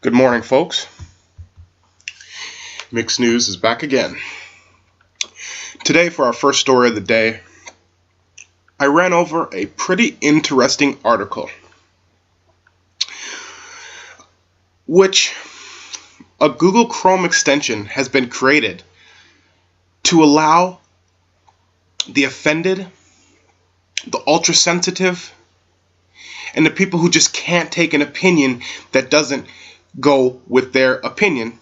Good morning, folks. Mixed News is back again. Today, for our first story of the day, I ran over a pretty interesting article, which a Google Chrome extension has been created to allow the offended, the ultra-sensitive, and the people who just can't take an opinion that doesn't go with their opinion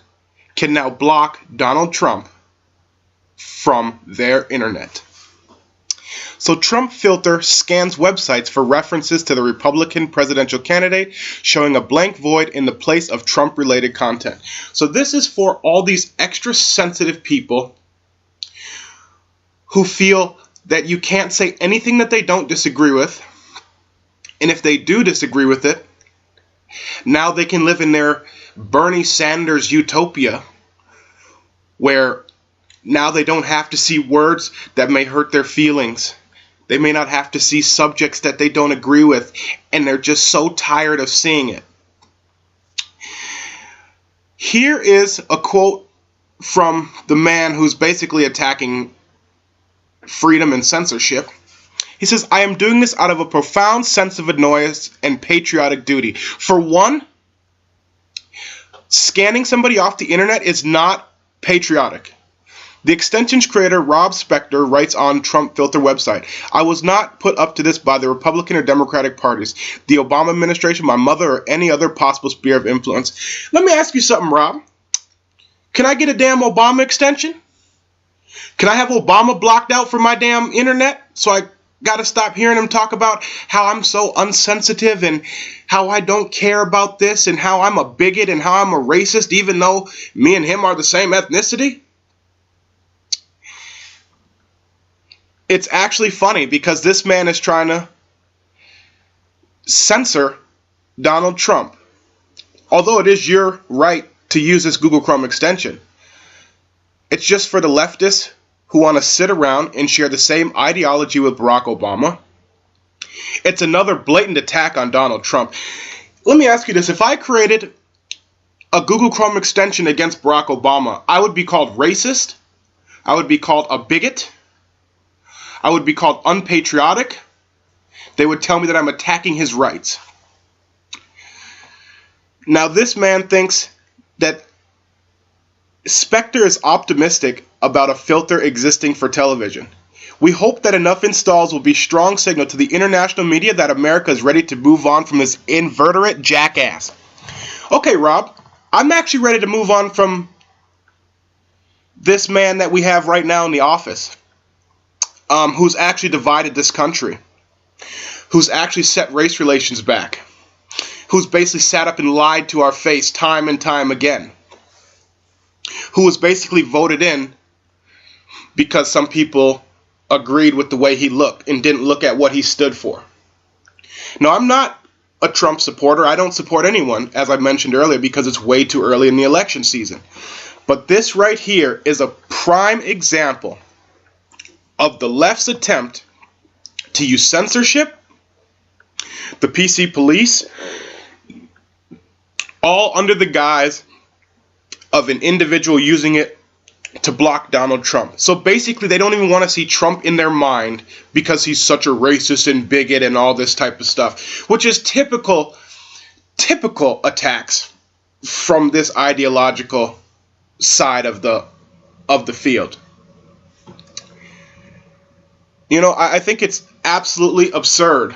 can now block Donald Trump from their internet. So Trump Filter scans websites for references to the Republican presidential candidate, showing a blank void in the place of Trump-related content. So this is for all these extra sensitive people who feel that you can't say anything that they don't disagree with, and if they do disagree with it, now they can live in their Bernie Sanders utopia, where now they don't have to see words that may hurt their feelings. They may not have to see subjects that they don't agree with, and they're just so tired of seeing it. Here is a quote from the man who's basically attacking freedom and censorship. He says, "I am doing this out of a profound sense of annoyance and patriotic duty. For one, scanning somebody off the internet is not patriotic." The extension's creator, Rob Spector, writes on Trump Filter website, "I was not put up to this by the Republican or Democratic parties, the Obama administration, my mother, or any other possible sphere of influence." Let me ask you something, Rob. Can I get a damn Obama extension? Can I have Obama blocked out from my damn internet so I gotta stop hearing him talk about how I'm so unsensitive and how I don't care about this and how I'm a bigot and how I'm a racist even though me and him are the same ethnicity? It's actually funny because this man is trying to censor Donald Trump. Although it is your right to use this Google Chrome extension, it's just for the leftists who want to sit around and share the same ideology with Barack Obama. It's another blatant attack on Donald Trump. Let me ask you this. If I created a Google Chrome extension against Barack Obama, I would be called racist. I would be called a bigot. I would be called unpatriotic. They would tell me that I'm attacking his rights. Now this man thinks that Spectre is optimistic about a filter existing for television. "We hope that enough installs will be strong signal to the international media that America is ready to move on from this invertebrate jackass." Okay, Rob, I'm actually ready to move on from this man that we have right now in the office, who's actually divided this country, who's actually set race relations back, who's basically sat up and lied to our face time and time again, who was basically voted in because some people agreed with the way he looked and didn't look at what he stood for. Now, I'm not a Trump supporter. I don't support anyone, as I mentioned earlier, because it's way too early in the election season. But this right here is a prime example of the left's attempt to use censorship, the PC police, all under the guise of an individual using it to block Donald Trump. So basically, they don't even want to see Trump in their mind because he's such a racist and bigot and all this type of stuff, which is typical attacks from this ideological side of the field. You know, I think it's absolutely absurd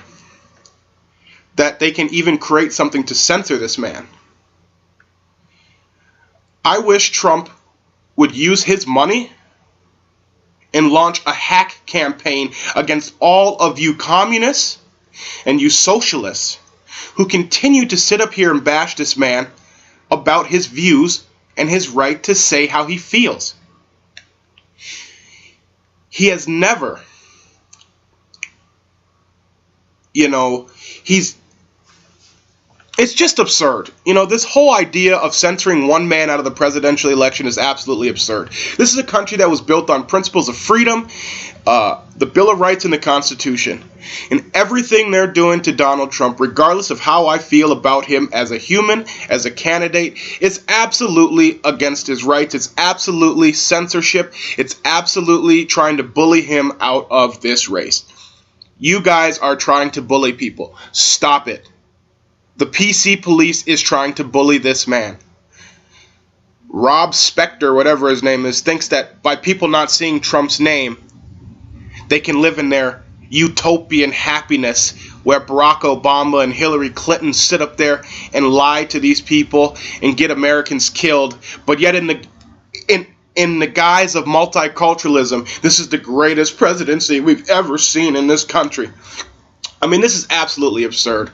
that they can even create something to censor this man. I wish Trump would use his money and launch a hack campaign against all of you communists and you socialists who continue to sit up here and bash this man about his views and his right to say how he feels. He has never, he's It's just absurd. You know, this whole idea of censoring one man out of the presidential election is absolutely absurd. This is a country that was built on principles of freedom, the Bill of Rights, and the Constitution. And everything they're doing to Donald Trump, regardless of how I feel about him as a human, as a candidate, is absolutely against his rights. It's absolutely censorship. It's absolutely trying to bully him out of this race. You guys are trying to bully people. Stop it. The PC police is trying to bully this man. Rob Spector, whatever his name is, thinks that by people not seeing Trump's name, they can live in their utopian happiness where Barack Obama and Hillary Clinton sit up there and lie to these people and get Americans killed. But yet in the guise of multiculturalism, this is the greatest presidency we've ever seen in this country. I mean, this is absolutely absurd.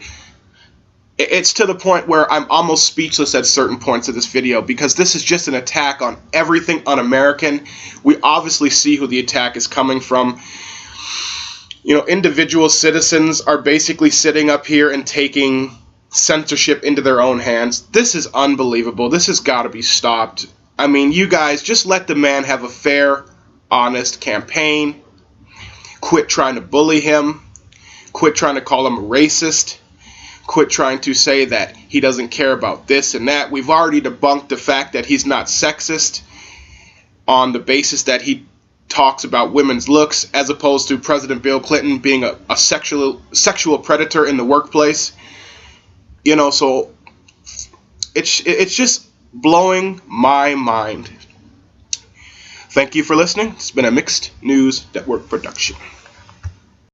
It's to the point where I'm almost speechless at certain points of this video, because this is just an attack on everything un-American. We obviously see who the attack is coming from. You know, individual citizens are basically sitting up here and taking censorship into their own hands. This is unbelievable. This has got to be stopped. I mean, you guys, just let the man have a fair, honest campaign. Quit trying to bully him. Quit trying to call him a racist. Quit trying to say that he doesn't care about this and that. We've already debunked the fact that he's not sexist on the basis that he talks about women's looks, as opposed to President Bill Clinton being a sexual predator in the workplace. You know, so it's just blowing my mind. Thank you for listening. It's been a Mixed News Network production.